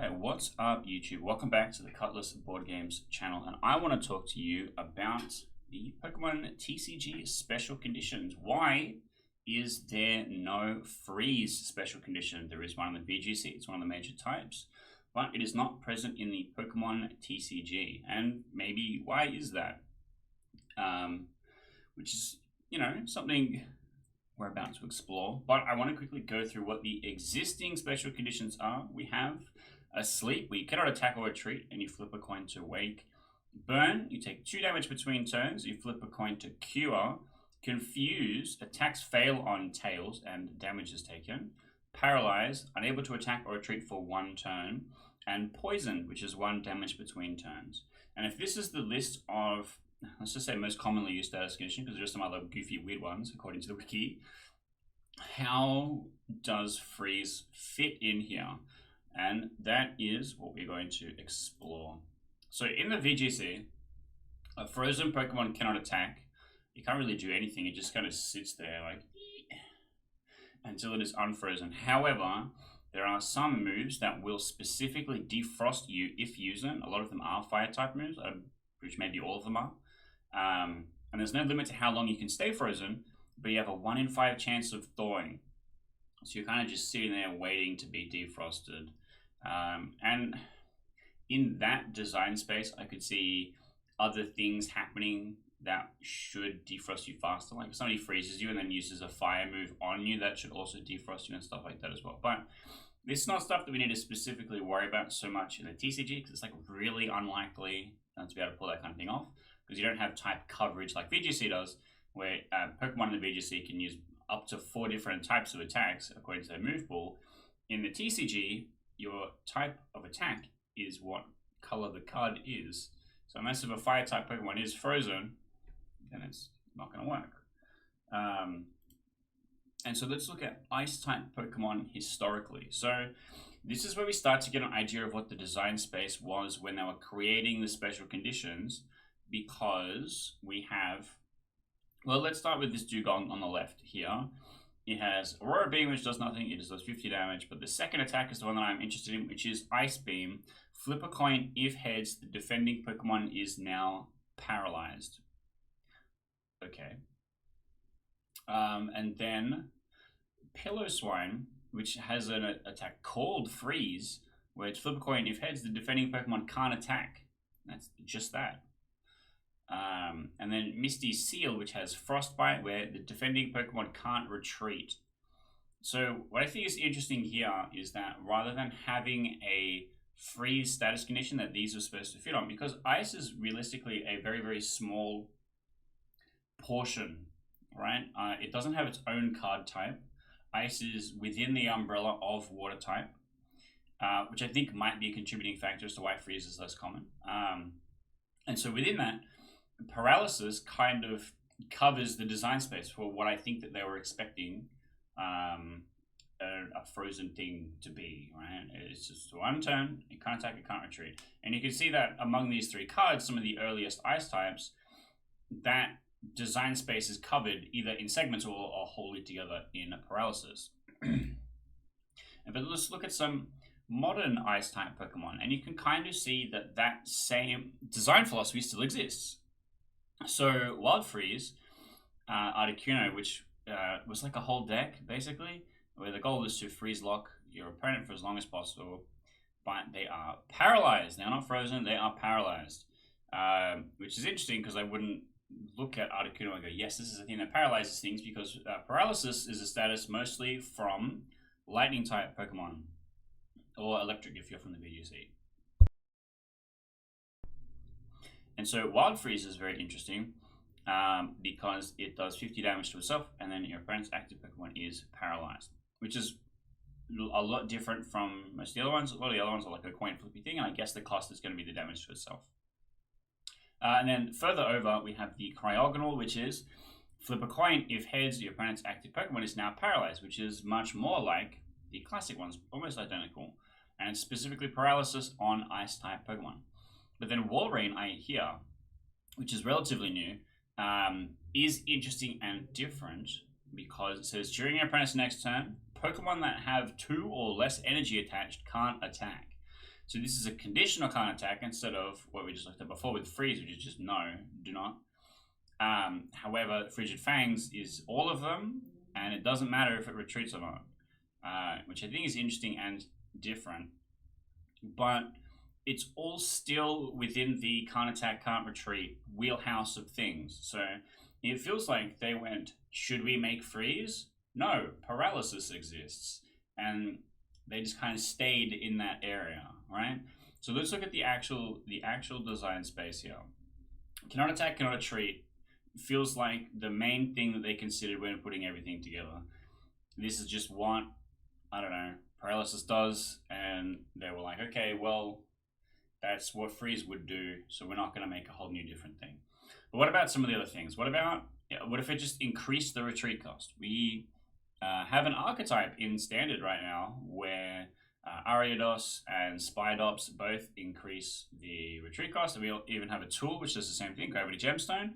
Alright, what's up YouTube? Welcome back to the Cutlass Board Games channel, and I want to talk to you about the Pokemon TCG special conditions. Why is there no freeze special condition? There is one in the VGC, it's one of the major types, but it is not present in the Pokemon TCG. And maybe why is that? Which is, something we're about to explore, but I want to quickly go through what the existing special conditions are. We have Asleep, where you cannot attack or retreat, and you flip a coin to wake. Burn, you take 2 damage between turns, you flip a coin to cure. Confuse, attacks fail on tails and damage is taken. Paralyze, unable to attack or retreat for 1 turn. And Poison, which is 1 damage between turns. And if this is the list of, let's just say, most commonly used status condition, because there are some other goofy weird ones according to the wiki, how does freeze fit in here? And that is what we're going to explore. So in the VGC, a frozen Pokemon cannot attack. You can't really do anything. It just kind of sits there like until it is unfrozen. However, there are some moves that will specifically defrost you if used. A lot of them are fire type moves, which maybe all of them are. And there's no limit to how long you can stay frozen, but you have a 1 in 5 chance of thawing. So you're kind of just sitting there waiting to be defrosted. And in that design space, I could see other things happening that should defrost you faster. Like if somebody freezes you and then uses a fire move on you, that should also defrost you and stuff like that as well. But this is not stuff that we need to specifically worry about so much in the TCG, because it's like really unlikely to be able to pull that kind of thing off, because you don't have type coverage like VGC does, where Pokemon in the VGC can use up to 4 different types of attacks according to their move pool. In the TCG, your type of attack is what color the card is. So unless if a fire type Pokemon is frozen, then it's not going to work. And so let's look at ice type Pokemon historically. So this is where we start to get an idea of what the design space was when they were creating the special conditions, because we have, well, let's start with this Dugong on the left here. It has Aurora Beam, which does nothing. It does 50 damage, but the second attack is the one that I'm interested in, which is Ice Beam. Flip a coin. If heads, the defending Pokemon is now paralyzed. Okay. And then Pillow-Swine, which has an attack called Freeze, where it's flip a coin. If heads, the defending Pokemon can't attack. That's just that. And then Misty Seal, which has Frostbite, where the defending Pokemon can't retreat. So what I think is interesting here is that rather than having a freeze status condition that these are supposed to fit on, because ice is realistically a very, very small portion, right? It doesn't have its own card type. Ice is within the umbrella of water type, which I think might be a contributing factor as to why freeze is less common. And so within that, Paralysis kind of covers the design space for what I think that they were expecting a frozen thing to be, right? It's just 1 turn, it can't attack, it can't retreat. And you can see that among these 3 cards, some of the earliest ice types, that design space is covered either in segments or wholly together in Paralysis. But let's look at some modern ice type Pokemon, and you can kind of see that that same design philosophy still exists. So Wild Freeze, Articuno, which was like a whole deck basically, where the goal is to freeze lock your opponent for as long as possible, but they are paralyzed. They're not frozen, they are paralyzed, which is interesting because I wouldn't look at Articuno and go, yes, this is a thing that paralyzes things, because paralysis is a status mostly from lightning type Pokemon, or electric if you're from the VGC. And so Wild Freeze is very interesting because it does 50 damage to itself, and then your opponent's active Pokemon is paralyzed, which is a lot different from most of the other ones. A lot of the other ones are like a coin flippy thing, and I guess the cost is going to be the damage to itself. And then further over, we have the Cryogonal, which is flip a coin. If heads, your opponent's active Pokemon is now paralyzed, which is much more like the classic ones, almost identical, and specifically paralysis on ice type Pokemon. But then Walrein, which is relatively new, is interesting and different because it says during your opponent's next turn, Pokemon that have 2 or less energy attached can't attack. So this is a conditional can't attack instead of what we just looked at before with freeze, which is just no, do not. However, Frigid Fangs is all of them, and it doesn't matter if it retreats or not, which I think is interesting and different. But it's all still within the can't attack, can't retreat wheelhouse of things. So it feels like they went, should we make freeze? No, paralysis exists. And they just kind of stayed in that area, right? So let's look at the actual design space here. Cannot attack, cannot retreat feels like the main thing that they considered when putting everything together. This is just what, I don't know, paralysis does, and they were like, okay, well, that's what freeze would do, so we're not going to make a whole new different thing. But what about some of the other things? What if it just increased the retreat cost? We have an archetype in standard right now where Ariados and Spidops both increase the retreat cost, and we even have a tool which does the same thing, Gravity Gemstone,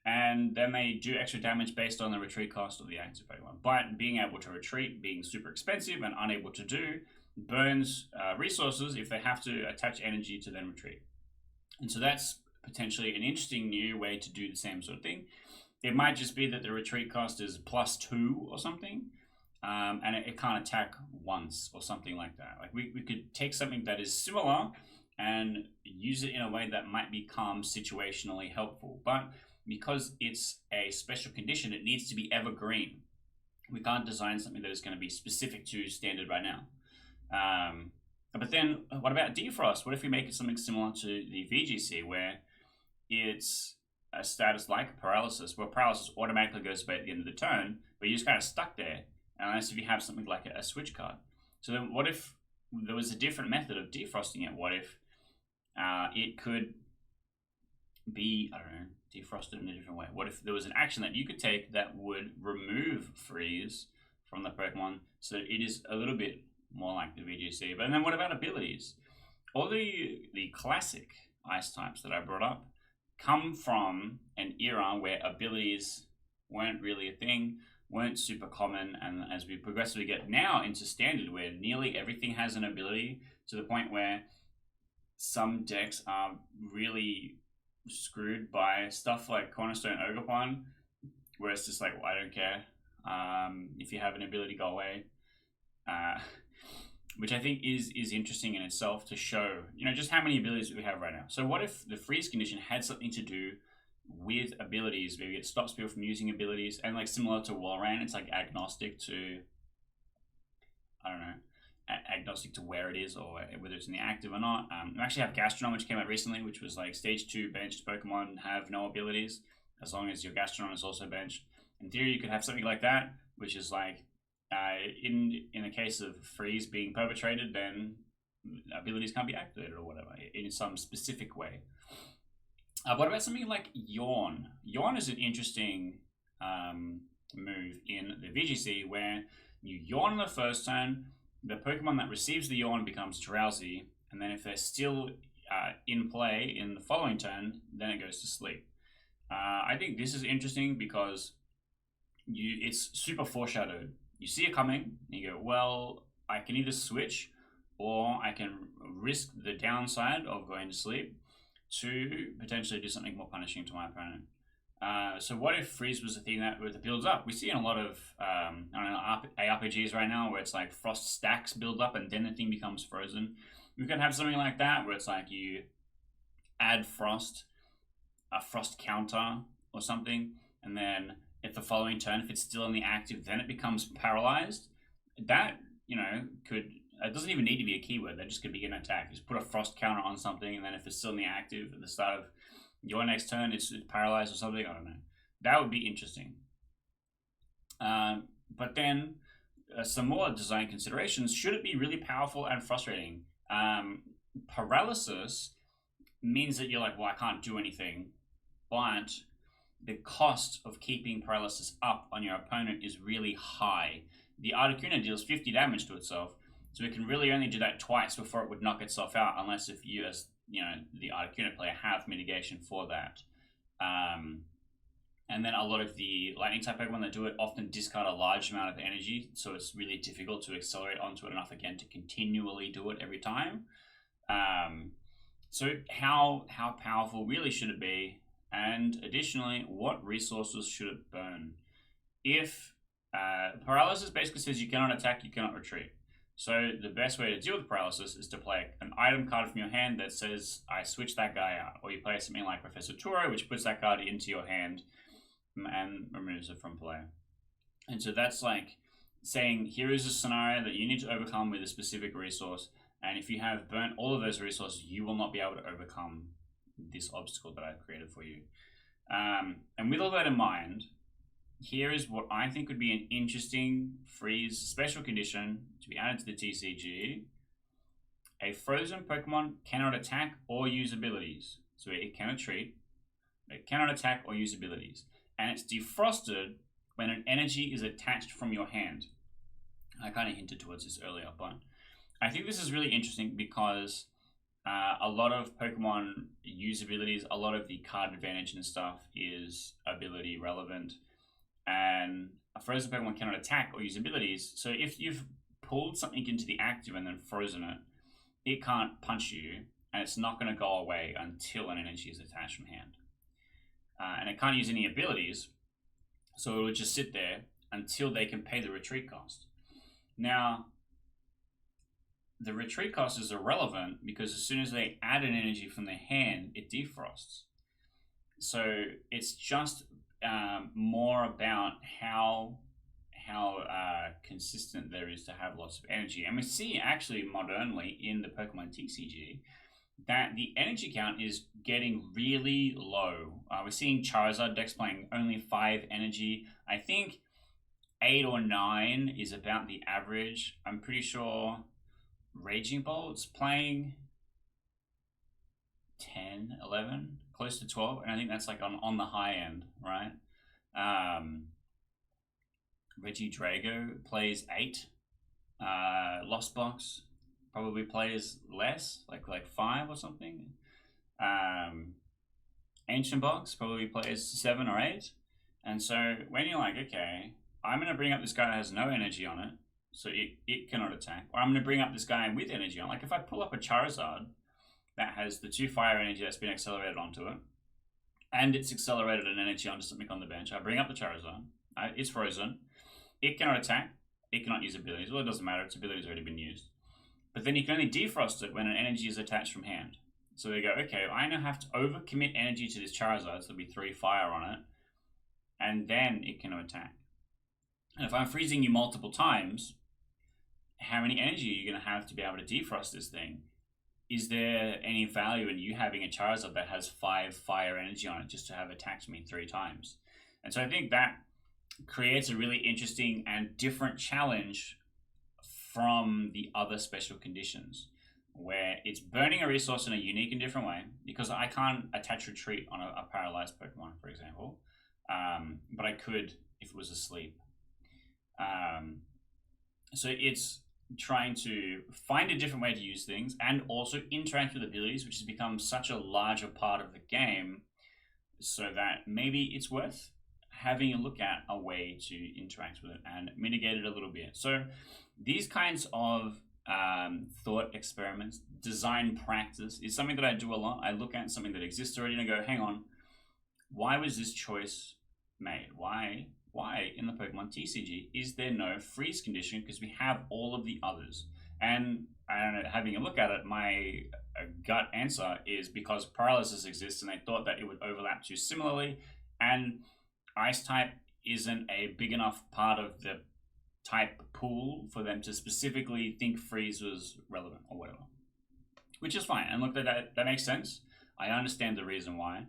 and then they do extra damage based on the retreat cost of the active Pokemon. But being able to retreat, being super expensive and unable to do, burns resources if they have to attach energy to then retreat. And so that's potentially an interesting new way to do the same sort of thing. It might just be that the retreat cost is +2 or something, and it can't attack once or something like that. Like we could take something that is similar and use it in a way that might become situationally helpful. But because it's a special condition, it needs to be evergreen. We can't design something that is going to be specific to standard right now. But then what about Defrost? What if we make it something similar to the VGC, where it's a status like paralysis, where paralysis automatically goes away at the end of the turn, but you're just kind of stuck there, unless if you have something like a switch card. So then what if there was a different method of defrosting it? What if it could be, I don't know, defrosted in a different way? What if there was an action that you could take that would remove freeze from the Pokemon so that it is a little bit more like the VGC? But then what about abilities? All the classic ice types that I brought up come from an era where abilities weren't really a thing, weren't super common, and as we progressively get now into standard, where nearly everything has an ability, to the point where some decks are really screwed by stuff like Cornerstone Ogerpon, where it's just like, well, I don't care. If you have an ability, go away. Which I think is interesting in itself to show, just how many abilities we have right now. So what if the freeze condition had something to do with abilities? Maybe it stops people from using abilities, and like similar to Walrein, it's like agnostic to, I don't know, agnostic to where it is or whether it's in the active or not. We actually have Gastrodon, which came out recently, which was like stage 2 benched Pokemon have no abilities as long as your Gastrodon is also benched. In theory, you could have something like that, which is like, in the case of freeze being perpetrated, then abilities can't be activated or whatever in some specific way. What about something like Yawn? Yawn is an interesting move in the VGC, where you yawn on the first turn, the Pokemon that receives the yawn becomes drowsy, and then if they're still in play in the following turn, then it goes to sleep. I think this is interesting because it's super foreshadowed. You see it coming, and you go, well, I can either switch, or I can risk the downside of going to sleep to potentially do something more punishing to my opponent. So what if freeze was a thing that builds up? We see in a lot of ARPGs right now where it's like frost stacks build up and then the thing becomes frozen. We could have something like that where it's like you add frost, a frost counter or something, and then if the following turn, if it's still in the active, then it becomes paralyzed. That, it doesn't even need to be a keyword. That just could be an attack. Just put a frost counter on something, and then if it's still in the active at the start of your next turn, it's paralyzed or something. I don't know. That would be interesting. But then some more design considerations. Should it be really powerful and frustrating? Paralysis means that you're like, well, I can't do anything. But the cost of keeping paralysis up on your opponent is really high. The Articuno deals 50 damage to itself, so it can really only do that twice before it would knock itself out, unless if you, as the Articuno player, have mitigation for that. And then a lot of the lightning type Pokemon that do it often discard a large amount of energy, so it's really difficult to accelerate onto it enough again to continually do it every time. Um, so how powerful really should it be? And additionally, what resources should it burn? If paralysis basically says you cannot attack, you cannot retreat. So the best way to deal with paralysis is to play an item card from your hand that says, I switch that guy out. Or you play something like Professor Turo, which puts that card into your hand and removes it from play. And so that's like saying, here is a scenario that you need to overcome with a specific resource. And if you have burnt all of those resources, you will not be able to overcome this obstacle that I've created for you. And with all that in mind, here is what I think would be an interesting freeze special condition to be added to the TCG. A frozen Pokemon cannot attack or use abilities. So it cannot treat, it cannot attack or use abilities. And it's defrosted when an energy is attached from your hand. I kind of hinted towards this earlier, but I think this is really interesting because a lot of Pokemon use abilities, a lot of the card advantage and stuff is ability relevant. And a frozen Pokemon cannot attack or use abilities. So if you've pulled something into the active and then frozen it, it can't punch you, and it's not going to go away until an energy is attached from hand. And it can't use any abilities, so it will just sit there until they can pay the retreat cost. Now, the retreat cost is irrelevant because as soon as they add an energy from their hand, it defrosts. So it's just more about how consistent there is to have lots of energy. And we see actually modernly in the Pokemon TCG that the energy count is getting really low. We're seeing Charizard decks playing only 5 energy. I think 8 or 9 is about the average. I'm pretty sure Raging Bolt's playing 10, 11, close to 12, and I think that's like on the high end, right? Reggie Drago plays 8. Lost Box probably plays less, like 5 or something. Ancient Box probably plays 7 or 8. And so when you're like, okay, I'm going to bring up this guy that has no energy on it, so it cannot attack. Or I'm going to bring up this guy with energy on. Like if I pull up a Charizard that has the 2 fire energy that's been accelerated onto it, and it's accelerated an energy onto something on the bench, I bring up the Charizard, it's frozen, it cannot attack, it cannot use abilities. Well, it doesn't matter, its ability's already been used. But then you can only defrost it when an energy is attached from hand. So they go, okay, I now have to overcommit energy to this Charizard, so there'll be 3 fire on it, and then it can attack. And if I'm freezing you multiple times, how many energy are you going to have to be able to defrost this thing? Is there any value in you having a Charizard that has 5 fire energy on it just to have attacked me 3 times? And so I think that creates a really interesting and different challenge from the other special conditions, where it's burning a resource in a unique and different way, because I can't attach retreat on a paralyzed Pokemon, for example, but I could if it was asleep. So it's trying to find a different way to use things and also interact with abilities, which has become such a larger part of the game, so that maybe it's worth having a look at a way to interact with it and mitigate it a little bit. So these kinds of thought experiments, design practice, is something that I do a lot. I look at something that exists already and I go, hang on, why was this choice made? Why in the Pokemon TCG is there no freeze condition? Because we have all of the others. And having a look at it, my gut answer is because paralysis exists and they thought that it would overlap too similarly, and Ice type isn't a big enough part of the type pool for them to specifically think freeze was relevant or whatever. Which is fine. And look, that makes sense. I understand the reason why.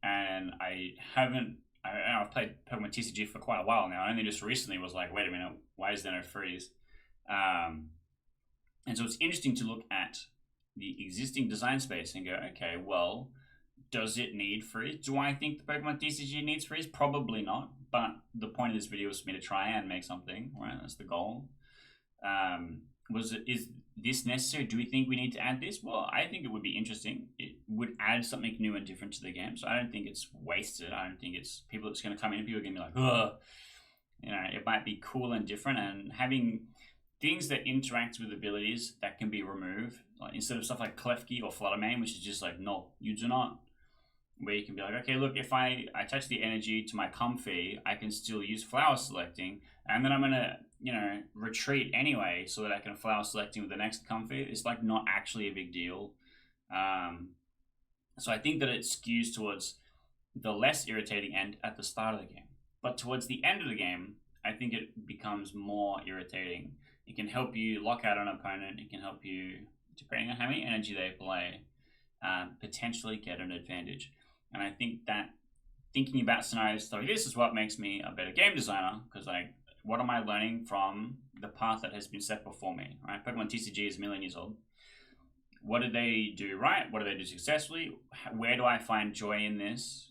And I've played Pokemon TCG for quite a while now. I only just recently was like, wait a minute, why is there no freeze? And so it's interesting to look at the existing design space and go, okay, well, does it need freeze? Do I think the Pokemon TCG needs freeze? Probably not. But the point of this video was for me to try and make something, right? That's the goal. Is this necessary? Do we think we need to add this? Well, I think it would be interesting. It would add something new and different to the game. So I don't think it's wasted. I don't think it's people that's going to come in and people are going to be like, ugh. You know, it might be cool and different. And having things that interact with abilities that can be removed, like instead of stuff like Klefki or Fluttermane, which is just like, no, you do not. Where you can be like, okay, look, if I attach the energy to my Comfy, I can still use flower selecting, and then I'm gonna, retreat anyway so that I can flower selecting with the next Comfy. It's like not actually a big deal. So I think that it skews towards the less irritating end at the start of the game. But towards the end of the game, I think it becomes more irritating. It can help you lock out an opponent. It can help you, depending on how many energy they play, potentially get an advantage. And I think that thinking about scenarios like this is what makes me a better game designer, because like, what am I learning from the path that has been set before me, right? Pokemon TCG is a million years old. What did they do right? What did they do successfully? Where do I find joy in this?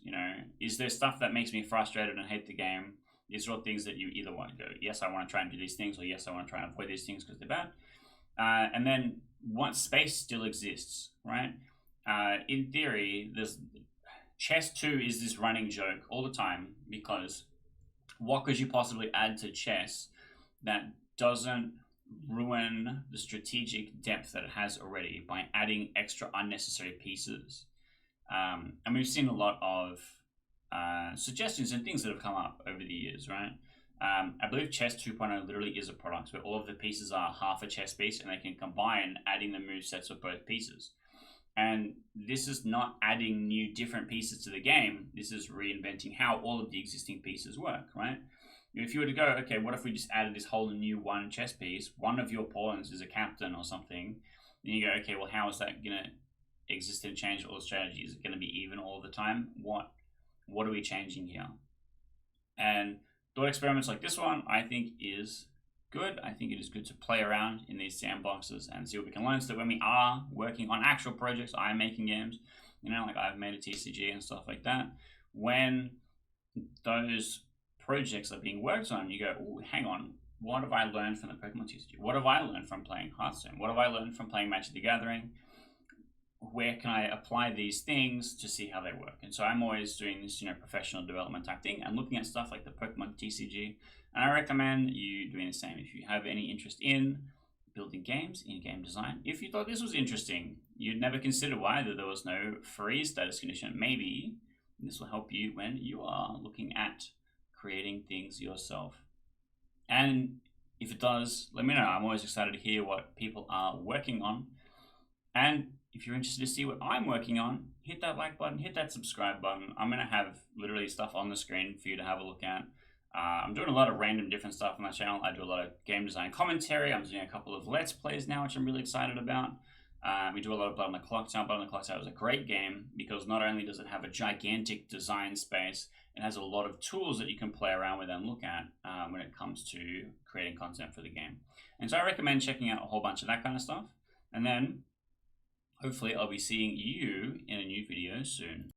Is there stuff that makes me frustrated and hate the game? These are all things that you either want to go, yes, I want to try and do these things, or yes, I want to try and avoid these things because they're bad. And then what space still exists, right? In theory, chess 2 is this running joke all the time, because what could you possibly add to chess that doesn't ruin the strategic depth that it has already by adding extra unnecessary pieces? And we've seen a lot of suggestions and things that have come up over the years, right? I believe Chess 2.0 literally is a product where all of the pieces are half a chess piece and they can combine, adding the movesets of both pieces. And this is not adding new different pieces to the game. This is reinventing how all of the existing pieces work, right? If you were to go, okay, what if we just added this whole new one chess piece? One of your pawns is a captain or something. Then you go, okay, well, how is that going to exist and change all the strategy? Is it going to be even all the time? What are we changing here? And thought experiments like this one, I think, is good. I think it is good to play around in these sandboxes and see what we can learn, so that when we are working on actual projects, I'm making games, like I've made a TCG and stuff like that, when those projects are being worked on, you go, oh, hang on, what have I learned from the Pokemon TCG? What have I learned from playing Hearthstone? What have I learned from playing Magic the Gathering? Where can I apply these things to see how they work? And so I'm always doing this, professional development type thing and looking at stuff like the Pokemon TCG. And I recommend you doing the same if you have any interest in building games, in game design. If you thought this was interesting, you'd never consider why that there was no free status condition. Maybe this will help you when you are looking at creating things yourself. And if it does, let me know. I'm always excited to hear what people are working on. And if you're interested to see what I'm working on, hit that like button, hit that subscribe button. I'm going to have literally stuff on the screen for you to have a look at. I'm doing a lot of random different stuff on my channel. I do a lot of game design commentary. I'm doing a couple of Let's Plays now, which I'm really excited about. We do a lot of Blood on the Clock Tower. Blood on the Clock Tower is a great game because not only does it have a gigantic design space, it has a lot of tools that you can play around with and look at when it comes to creating content for the game. And so I recommend checking out a whole bunch of that kind of stuff. And then hopefully I'll be seeing you in a new video soon.